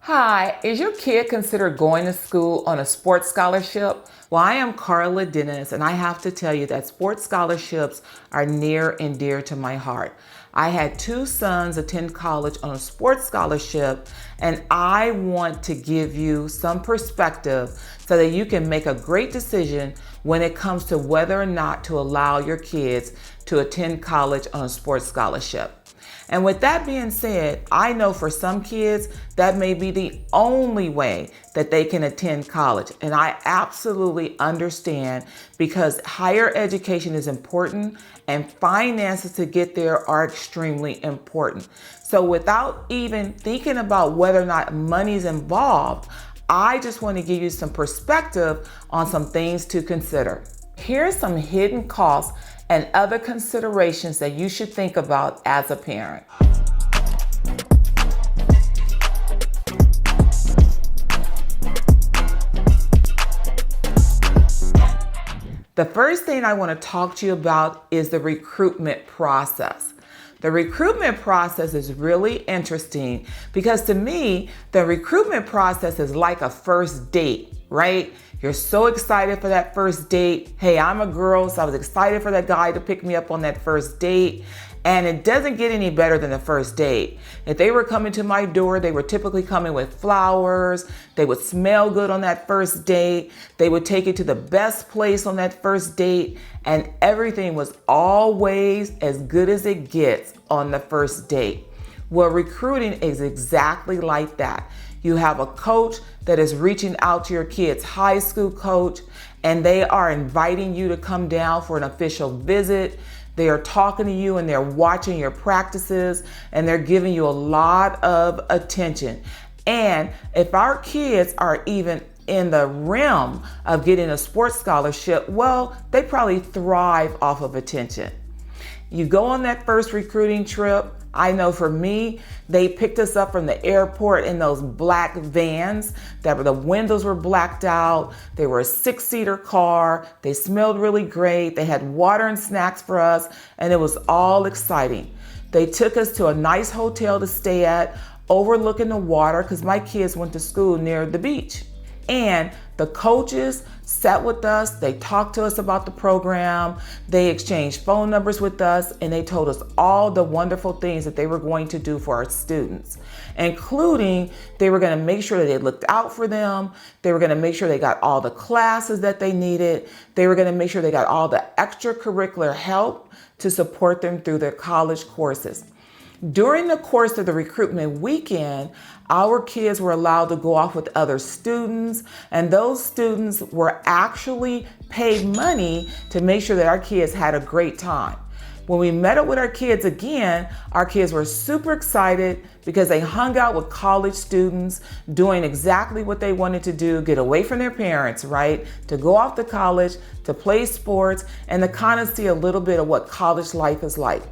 Hi, is your kid considered going to school on a sports scholarship? Well, I am Karla Dennis, and I have to tell you that sports scholarships are near and dear to my heart. I had two sons attend college on a sports scholarship, and I want to give you some perspective so that you can make a great decision when it comes to whether or not to allow your kids to attend college on a sports scholarship. And with that being said, I know for some kids that may be the only way that they can attend college. And I absolutely understand because higher education is important and finances to get there are extremely important. So without even thinking about whether or not money is involved, I just want to give you some perspective on some things to consider. Here's some hidden costs and other considerations that you should think about as a parent. The first thing I want to talk to you about is the recruitment process. The recruitment process is really interesting because to me, the recruitment process is like a first date, right? You're so excited for that first date. Hey, I'm a girl, so I was excited for that guy to pick me up on that first date. And it doesn't get any better than the first date. If they were coming to my door, they were typically coming with flowers. They would smell good on that first date. They would take you to the best place on that first date. And everything was always as good as it gets on the first date. Well, recruiting is exactly like that. You have a coach that is reaching out to your kid's high school coach, and they are inviting you to come down for an official visit. They are talking to you and they're watching your practices and they're giving you a lot of attention. And if our kids are even in the realm of getting a sports scholarship, well, they probably thrive off of attention. You go on that first recruiting trip. I know for me, they picked us up from the airport in those black vans that the windows were blacked out. They were a 6-seater car. They smelled really great. They had water and snacks for us, and it was all exciting. They took us to a nice hotel to stay at, overlooking the water, because my kids went to school near the beach. And the coaches sat with us, they talked to us about the program, they exchanged phone numbers with us, and they told us all the wonderful things that they were going to do for our students, including they were going to make sure that they looked out for them, they were going to make sure they got all the classes that they needed, they were going to make sure they got all the extracurricular help to support them through their college courses. During the course of the recruitment weekend, our kids were allowed to go off with other students, and those students were actually paid money to make sure that our kids had a great time. When we met up with our kids again, our kids were super excited because they hung out with college students doing exactly what they wanted to do, get away from their parents, right? To go off to college, to play sports, and to kind of see a little bit of what college life is like.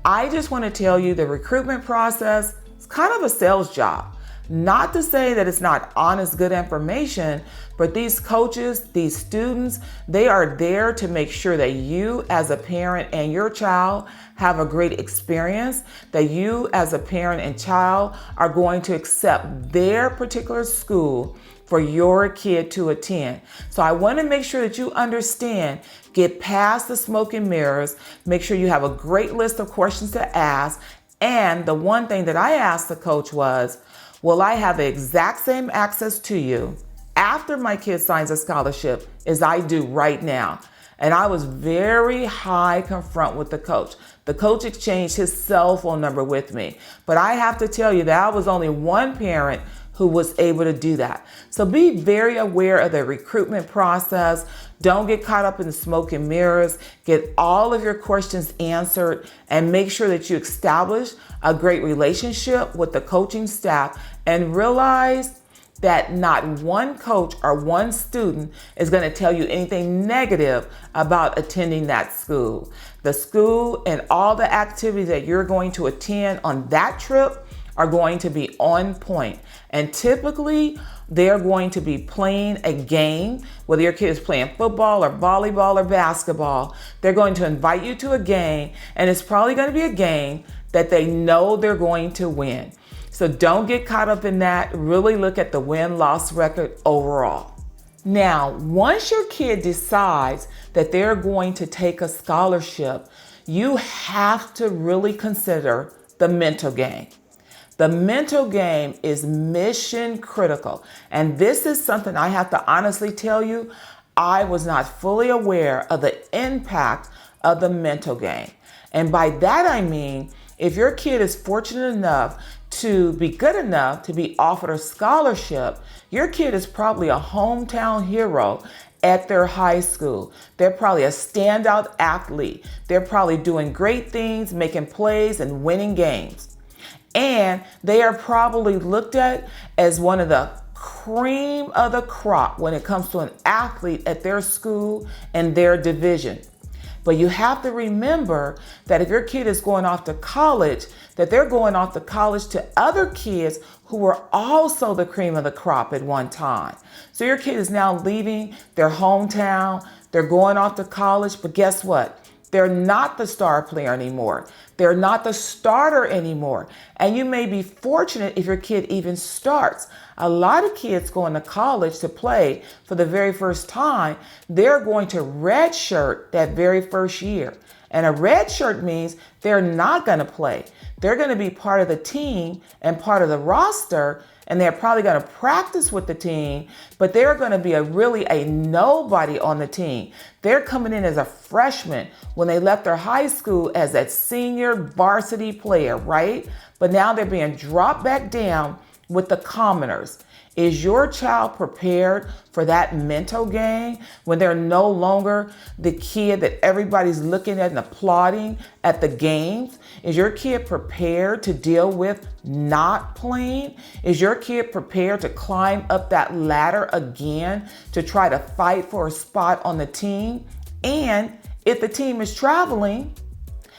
I just want to tell you the recruitment process is kind of a sales job. Not to say that it's not honest, good information, but these coaches, these students, they are there to make sure that you as a parent and your child have a great experience, that you as a parent and child are going to accept their particular school for your kid to attend. So I want to make sure that you understand, get past the smoke and mirrors, make sure you have a great list of questions to ask. And the one thing that I asked the coach was, will I have the exact same access to you after my kid signs a scholarship as I do right now? And I was very high confront with the coach. The coach exchanged his cell phone number with me. But I have to tell you that I was only one parent who was able to do that. So be very aware of the recruitment process. Don't get caught up in the smoke and mirrors. Get all of your questions answered and make sure that you establish a great relationship with the coaching staff and realize that not one coach or one student is going to tell you anything negative about attending that school. The school and all the activities that you're going to attend on that trip are going to be on point. And typically, they're going to be playing a game, whether your kid is playing football or volleyball or basketball. They're going to invite you to a game, and it's probably going to be a game that they know they're going to win. So don't get caught up in that. Really look at the win-loss record overall. Now, once your kid decides that they're going to take a scholarship, you have to really consider the mental game. The mental game is mission critical. And this is something I have to honestly tell you, I was not fully aware of the impact of the mental game. And by that I mean, if your kid is fortunate enough to be good enough to be offered a scholarship, your kid is probably a hometown hero at their high school. They're probably a standout athlete. They're probably doing great things, making plays and winning games. And they are probably looked at as one of the cream of the crop when it comes to an athlete at their school and their division. But you have to remember that if your kid is going off to college, that they're going off to college to other kids who were also the cream of the crop at one time. So your kid is now leaving their hometown, they're going off to college, but guess what? They're not the star player anymore. They're not the starter anymore. And you may be fortunate if your kid even starts. A lot of kids going to college to play for the very first time, they're going to redshirt that very first year. And a redshirt means they're not going to play. They're going to be part of the team and part of the roster, and they're probably going to practice with the team, but they're going to be really a nobody on the team. They're coming in as a freshman when they left their high school as that senior varsity player, right? But now they're being dropped back down with the commoners. Is your child prepared for that mental game when they're no longer the kid that everybody's looking at and applauding at the games? Is your kid prepared to deal with not playing? Is your kid prepared to climb up that ladder again to try to fight for a spot on the team? And if the team is traveling,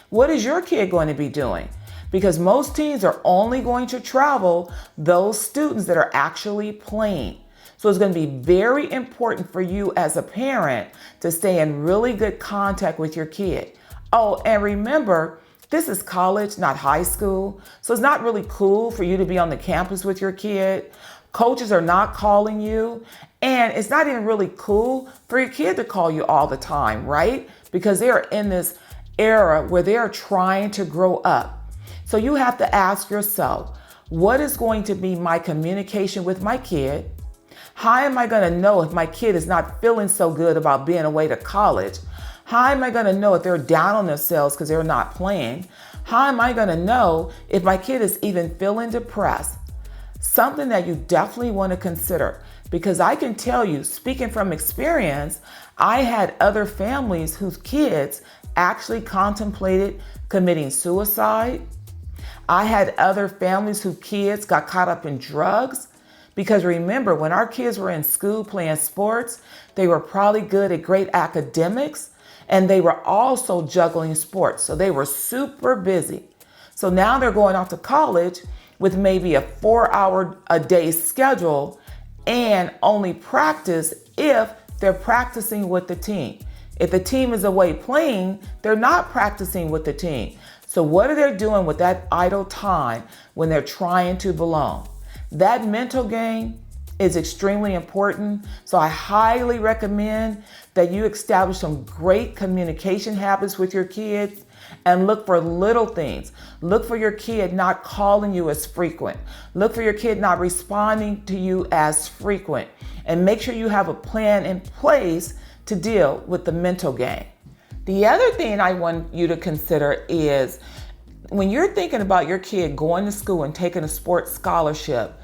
what is your kid going to be doing? Because most teams are only going to travel those students that are actually playing. So it's going to be very important for you as a parent to stay in really good contact with your kid. Oh, and remember, this is college, not high school. So it's not really cool for you to be on the campus with your kid. Coaches are not calling you. And it's not even really cool for your kid to call you all the time, right? Because they are in this era where they are trying to grow up. So you have to ask yourself, what is going to be my communication with my kid? How am I going to know if my kid is not feeling so good about being away to college? How am I going to know if they're down on themselves because they're not playing? How am I going to know if my kid is even feeling depressed? Something that you definitely want to consider, because I can tell you, speaking from experience, I had other families whose kids actually contemplated committing suicide. I had other families whose kids got caught up in drugs. Because remember, when our kids were in school playing sports, they were probably good at great academics, and they were also juggling sports. So they were super busy. So now they're going off to college with maybe a 4-hour-a-day schedule and only practice if they're practicing with the team. If the team is away playing, they're not practicing with the team. So what are they doing with that idle time when they're trying to belong? That mental game is extremely important. So I highly recommend that you establish some great communication habits with your kids and look for little things. Look for your kid not calling you as frequent. Look for your kid not responding to you as frequent. And make sure you have a plan in place to deal with the mental game. The other thing I want you to consider is when you're thinking about your kid going to school and taking a sports scholarship,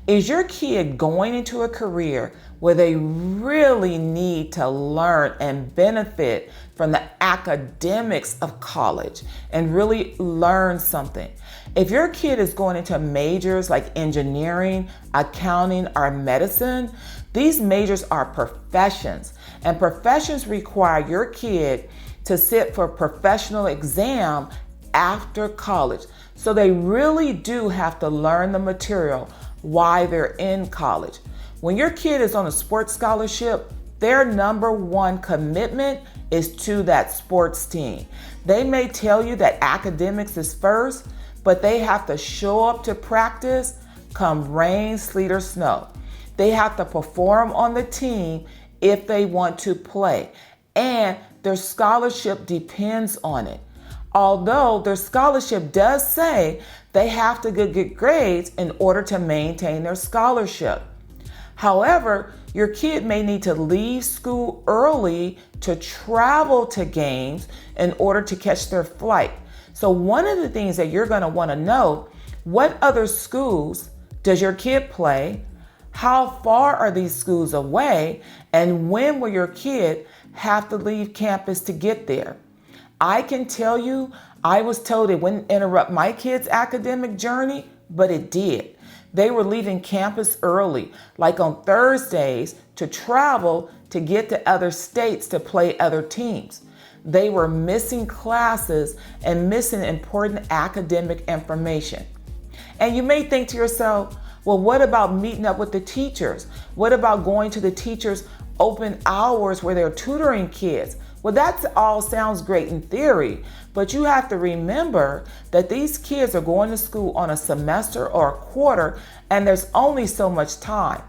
is your kid going into a career where they really need to learn and benefit from the academics of college and really learn something? If your kid is going into majors like engineering, accounting, or medicine, these majors are professions, and professions require your kid to sit for a professional exam after college. So they really do have to learn the material while they're in college. When your kid is on a sports scholarship, their number one commitment is to that sports team. They may tell you that academics is first, but they have to show up to practice come rain, sleet, or snow. They have to perform on the team if they want to play, and their scholarship depends on it. Although their scholarship does say they have to get good grades in order to maintain their scholarship. However, your kid may need to leave school early to travel to games in order to catch their flight. So one of the things that you're going to want to know, what other schools does your kid play? How far are these schools away? And when will your kid have to leave campus to get there? I can tell you, I was told it wouldn't interrupt my kids' academic journey, but it did. They were leaving campus early, like on Thursdays, to travel to get to other states to play other teams. They were missing classes and missing important academic information. And you may think to yourself, well, what about meeting up with the teachers? What about going to the teachers' open hours where they're tutoring kids? Well, that all sounds great in theory, but you have to remember that these kids are going to school on a semester or a quarter, and there's only so much time.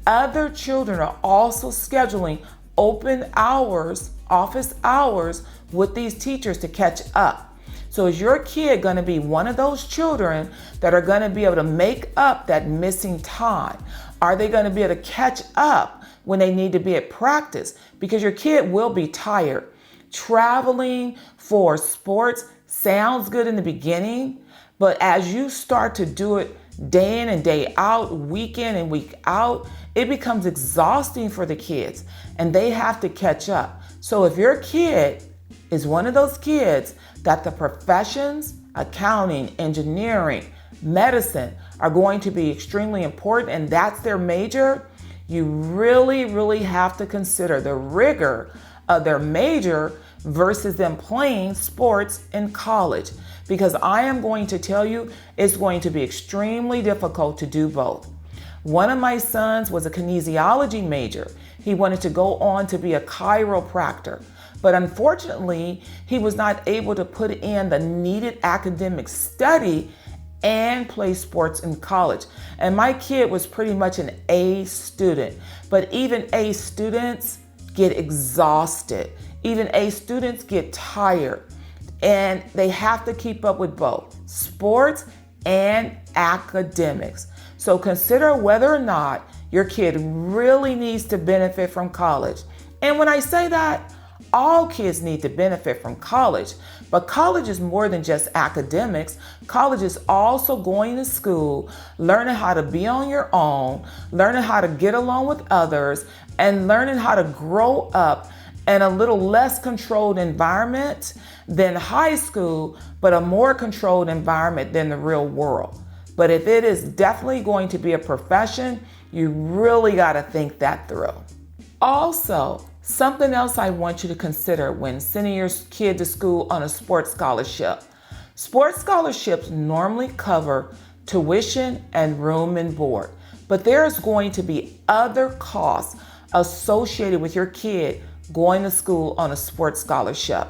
Other children are also scheduling open hours, office hours with these teachers to catch up. So is your kid going to be one of those children that are going to be able to make up that missing time? Are they going to be able to catch up when they need to be at practice? Because your kid will be tired. Traveling for sports sounds good in the beginning, but as you start to do it day in and day out, week in and week out, it becomes exhausting for the kids and they have to catch up. So if your kid is one of those kids that the professions, accounting, engineering, medicine are going to be extremely important and that's their major, you really have to consider the rigor of their major versus them playing sports in college. Because I am going to tell you, it's going to be extremely difficult to do both. One of my sons was a kinesiology major. He wanted to go on to be a chiropractor. But unfortunately, he was not able to put in the needed academic study and play sports in college. And my kid was pretty much an A student. But even A students get exhausted. Even A students get tired. And they have to keep up with both sports and academics. So consider whether or not your kid really needs to benefit from college. And when I say that, all kids need to benefit from college, but college is more than just academics. College is also going to school, learning how to be on your own, learning how to get along with others, and learning how to grow up in a little less controlled environment than high school, but a more controlled environment than the real world. But if it is definitely going to be a profession, you really got to think that through. Also, something else I want you to consider when sending your kid to school on a sports scholarship. Sports scholarships normally cover tuition and room and board, but there's going to be other costs associated with your kid going to school on a sports scholarship.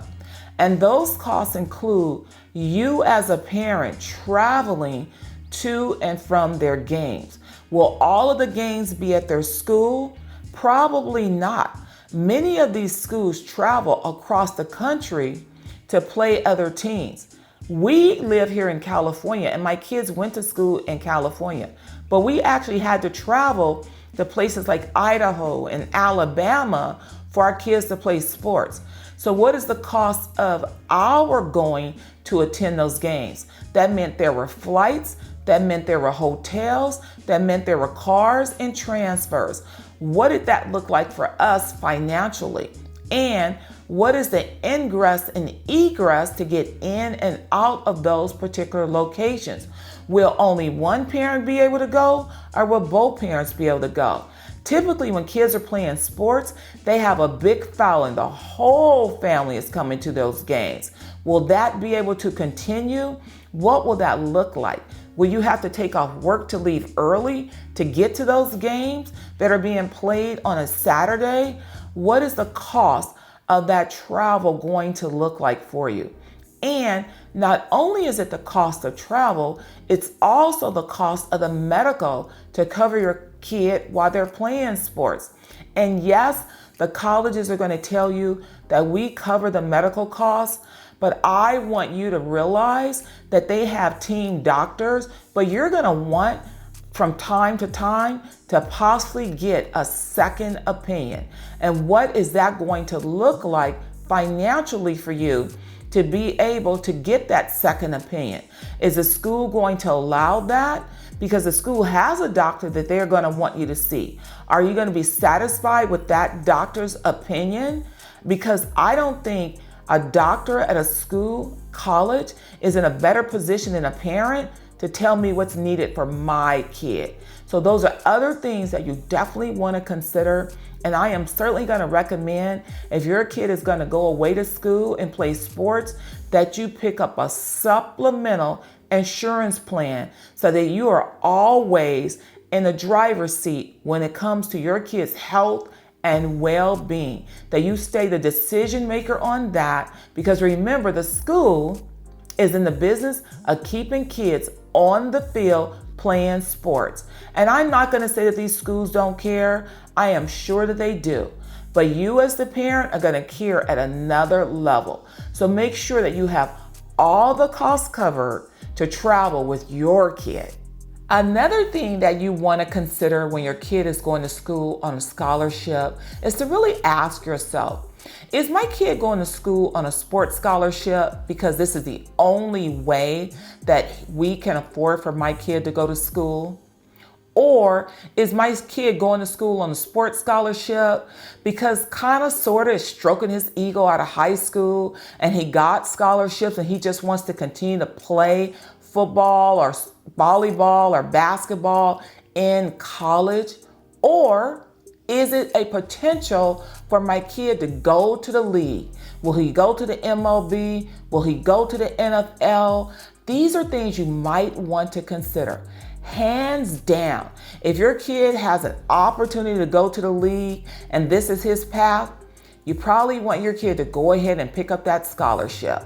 And those costs include you as a parent traveling to and from their games. Will all of the games be at their school? Probably not. Many of these schools travel across the country to play other teams. We live here in California and my kids went to school in California, but we actually had to travel to places like Idaho and Alabama for our kids to play sports. So what is the cost of our going to attend those games? That meant there were flights, that meant there were hotels, that meant there were cars and transfers. What did that look like for us financially? And what is the ingress and egress to get in and out of those particular locations? Will only one parent be able to go, or will both parents be able to go? Typically, when kids are playing sports, they have a big following. The whole family is coming to those games. Will that be able to continue? What will that look like? Will you have to take off work to leave early to get to those games that are being played on a Saturday? What is the cost of that travel going to look like for you? And not only is it the cost of travel, it's also the cost of the medical to cover your kid while they're playing sports. And yes, the colleges are going to tell you that we cover the medical costs, but I want you to realize that they have team doctors, but you're going to want from time to time to possibly get a second opinion. And what is that going to look like financially for you to be able to get that second opinion? Is the school going to allow that? Because the school has a doctor that they're going to want you to see. Are you going to be satisfied with that doctor's opinion? Because I don't think a doctor at a school, college, is in a better position than a parent to tell me what's needed for my kid. So those are other things that you definitely want to consider. And I am certainly going to recommend, if your kid is going to go away to school and play sports, that you pick up a supplemental insurance plan so that you are always in the driver's seat when it comes to your kid's health and well-being, that you stay the decision maker on that. Because remember, the school is in the business of keeping kids on the field playing sports. And I'm not going to say that these schools don't care. I am sure that they do. But you as the parent are going to care at another level. So make sure that you have all the costs covered to travel with your kid. Another thing that you want to consider when your kid is going to school on a scholarship is to really ask yourself, is my kid going to school on a sports scholarship because this is the only way that we can afford for my kid to go to school? Or is my kid going to school on a sports scholarship because kind of sort of is stroking his ego out of high school and he got scholarships and he just wants to continue to play football or volleyball or basketball in college? Or is it a potential for my kid to go to the league? Will he go to the MLB? Will he go to the NFL? These are things you might want to consider. Hands down, if your kid has an opportunity to go to the league and this is his path, you probably want your kid to go ahead and pick up that scholarship.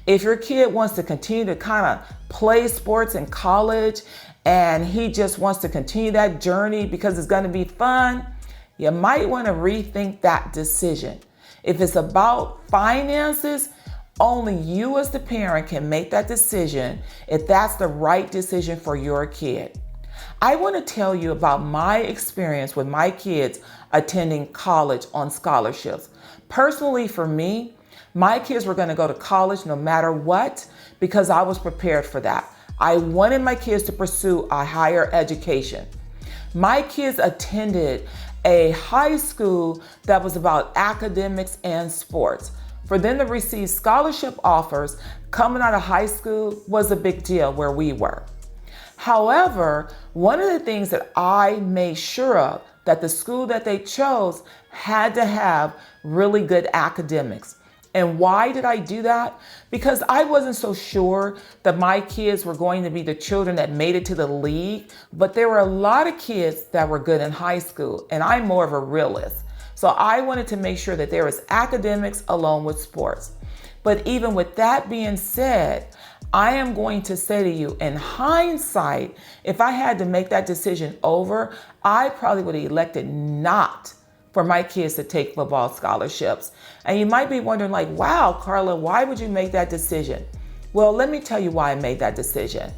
If your kid wants to continue to kind of play sports in college and he just wants to continue that journey because it's going to be fun, you might want to rethink that decision. If it's about finances, only you as the parent can make that decision if that's the right decision for your kid. I want to tell you about my experience with my kids attending college on scholarships. Personally, for me, my kids were going to go to college no matter what because I was prepared for that. I wanted my kids to pursue a higher education. My kids attended a high school that was about academics and sports. For them to receive scholarship offers coming out of high school was a big deal where we were. However, one of the things that I made sure of, that the school that they chose had to have really good academics. And why did I do that? Because I wasn't so sure that my kids were going to be the children that made it to the league, but there were a lot of kids that were good in high school, and I'm more of a realist. So I wanted to make sure that there was academics along with sports. But even with that being said, I am going to say to you, in hindsight, if I had to make that decision over, I probably would have elected not for my kids to take football scholarships. And you might be wondering like, wow, Karla, why would you make that decision? Well, let me tell you why I made that decision.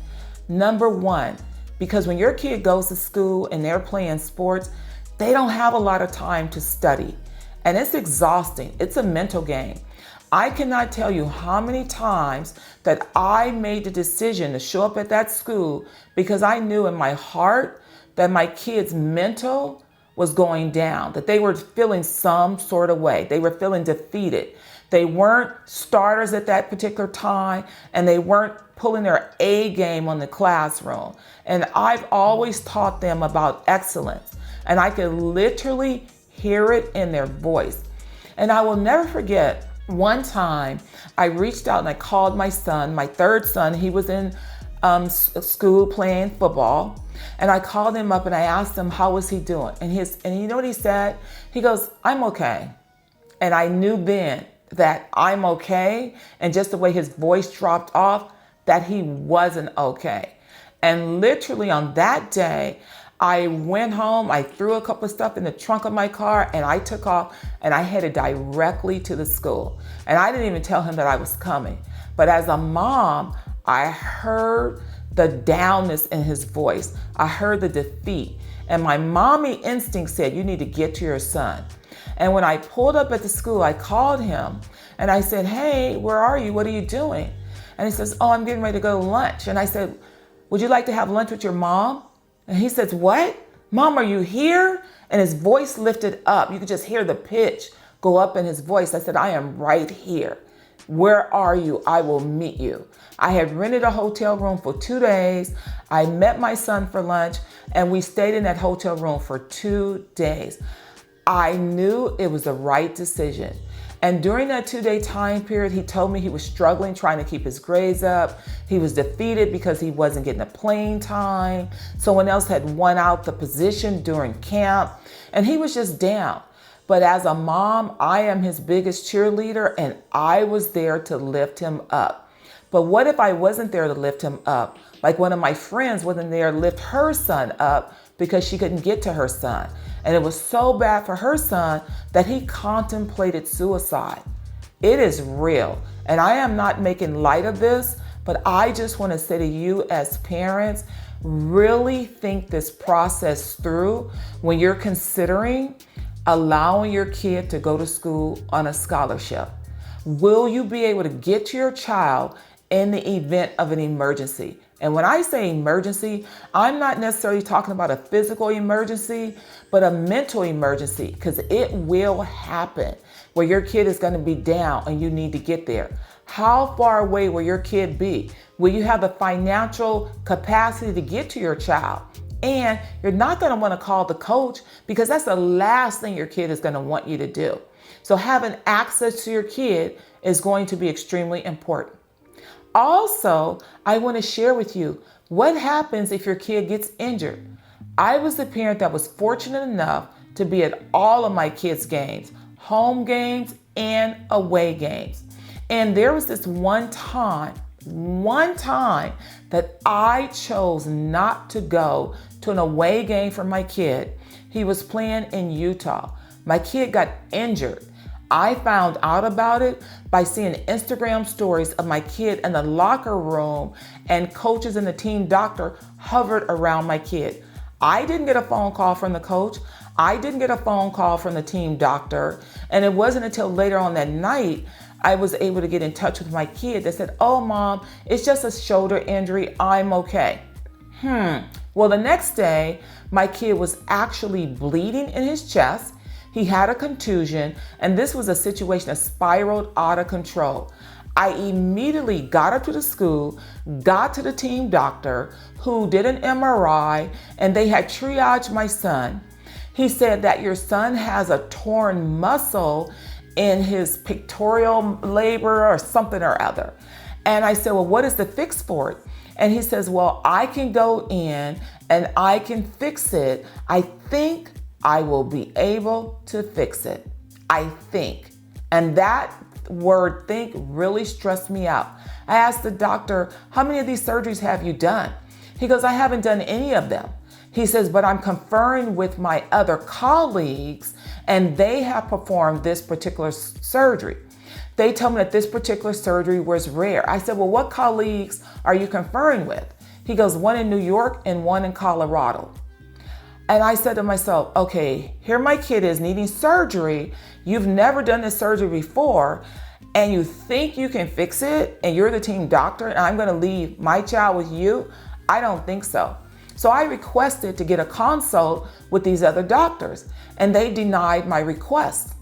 Number one, because when your kid goes to school and they're playing sports, they don't have a lot of time to study. And it's exhausting. It's a mental game. I cannot tell you how many times that I made the decision to show up at that school because I knew in my heart that my kids' mental was going down, that they were feeling some sort of way. They were feeling defeated. They weren't starters at that particular time, and they weren't pulling their A game on the classroom. And I've always taught them about excellence, and I could literally hear it in their voice. And I will never forget one time I reached out and I called my son, my third son. He was in school playing football. And I called him up and I asked him, how was he doing? And you know what he said? He goes, I'm okay. And I knew then that I'm okay, and just the way his voice dropped off, that he wasn't okay. And literally on that day, I went home, I threw a couple of stuff in the trunk of my car, and I took off and I headed directly to the school. And I didn't even tell him that I was coming. But as a mom, I heard the downness in his voice. I heard the defeat. And my mommy instinct said, you need to get to your son. And when I pulled up at the school, I called him and I said, hey, where are you? What are you doing? And he says, oh, I'm getting ready to go to lunch. And I said, would you like to have lunch with your mom? And he says, what? Mom, are you here? And his voice lifted up. You could just hear the pitch go up in his voice. I said, I am right here. Where are you? I will meet you. I had rented a hotel room for 2 days. I met my son for lunch and we stayed in that hotel room for 2 days. I knew it was the right decision. And during that 2-day time period, he told me he was struggling trying to keep his grades up. He was defeated because he wasn't getting the playing time. Someone else had won out the position during camp, and he was just down. But as a mom, I am his biggest cheerleader, and I was there to lift him up. But what if I wasn't there to lift him up? Like one of my friends wasn't there to lift her son up because she couldn't get to her son. And it was so bad for her son that he contemplated suicide. It is real. And I am not making light of this, but I just want to say to you as parents, really think this process through when you're considering allowing your kid to go to school on a scholarship. Will you be able to get to your child in the event of an emergency? And when I say emergency, I'm not necessarily talking about a physical emergency, but a mental emergency, because it will happen where your kid is going to be down and you need to get there. How far away will your kid be? Will you have the financial capacity to get to your child? And you're not going to want to call the coach because that's the last thing your kid is going to want you to do. So having access to your kid is going to be extremely important. Also, I want to share with you what happens if your kid gets injured. I was the parent that was fortunate enough to be at all of my kids' games, home games and away games. And there was this one time that I chose not to go to an away game for my kid. He was playing in Utah. My kid got injured. I found out about it by seeing Instagram stories of my kid in the locker room, and coaches and the team doctor hovered around my kid. I didn't get a phone call from the coach. I didn't get a phone call from the team doctor. And it wasn't until later on that night I was able to get in touch with my kid that said, oh, Mom, it's just a shoulder injury. I'm okay. Well, the next day, my kid was actually bleeding in his chest. He had a contusion, and this was a situation that spiraled out of control. I immediately got up to the school, got to the team doctor who did an MRI, and they had triaged my son. He said that your son has a torn muscle in his pectoral labor or something or other. And I said, well, what is the fix for it? And he says, well, I can go in and I can fix it. I think I will be able to fix it. I think. And that word think really stressed me out. I asked the doctor, how many of these surgeries have you done? He goes, I haven't done any of them. He says, but I'm conferring with my other colleagues and they have performed this particular surgery. They told me that this particular surgery was rare. I said, well, what colleagues are you conferring with? He goes, one in New York and one in Colorado. And I said to myself, okay, here my kid is needing surgery. You've never done this surgery before, and you think you can fix it, and you're the team doctor, and I'm going to leave my child with you? I don't think so. So I requested to get a consult with these other doctors, and they denied my request.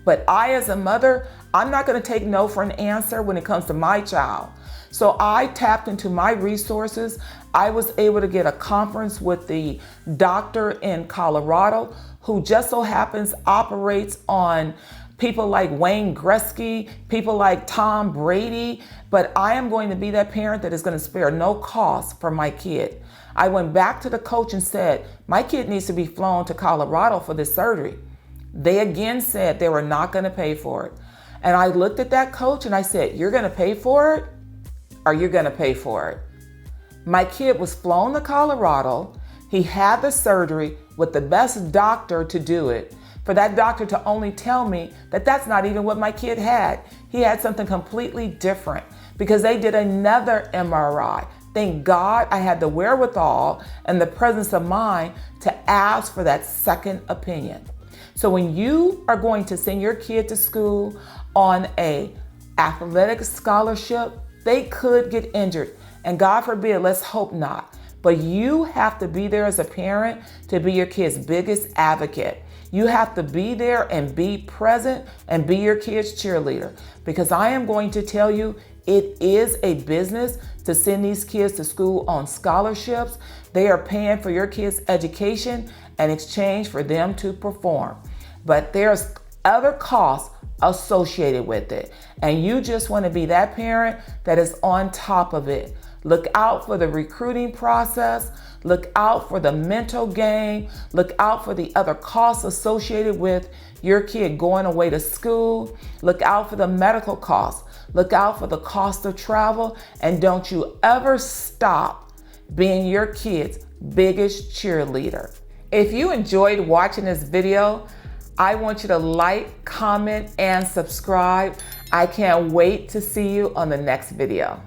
But I, as a mother, I'm not going to take no for an answer when it comes to my child. So I tapped into my resources. I was able to get a conference with the doctor in Colorado who just so happens operates on people like Wayne Gretzky, people like Tom Brady. But I am going to be that parent that is going to spare no cost for my kid. I went back to the coach and said, my kid needs to be flown to Colorado for this surgery. They again said they were not going to pay for it. And I looked at that coach and I said, you're going to pay for it or you're going to pay for it. My kid was flown to Colorado. He had the surgery with the best doctor to do it. For that doctor to only tell me that that's not even what my kid had. He had something completely different because they did another MRI. Thank God I had the wherewithal and the presence of mind to ask for that second opinion. So when you are going to send your kid to school on an athletic scholarship, they could get injured. And God forbid, let's hope not. But you have to be there as a parent to be your kid's biggest advocate. You have to be there and be present and be your kid's cheerleader. Because I am going to tell you, it is a business to send these kids to school on scholarships. They are paying for your kids' education in exchange for them to perform. But there's other costs associated with it. And you just want to be that parent that is on top of it. Look out for the recruiting process. Look out for the mental game. Look out for the other costs associated with your kid going away to school. Look out for the medical costs. Look out for the cost of travel. And don't you ever stop being your kid's biggest cheerleader. If you enjoyed watching this video, I want you to like, comment, and subscribe. I can't wait to see you on the next video.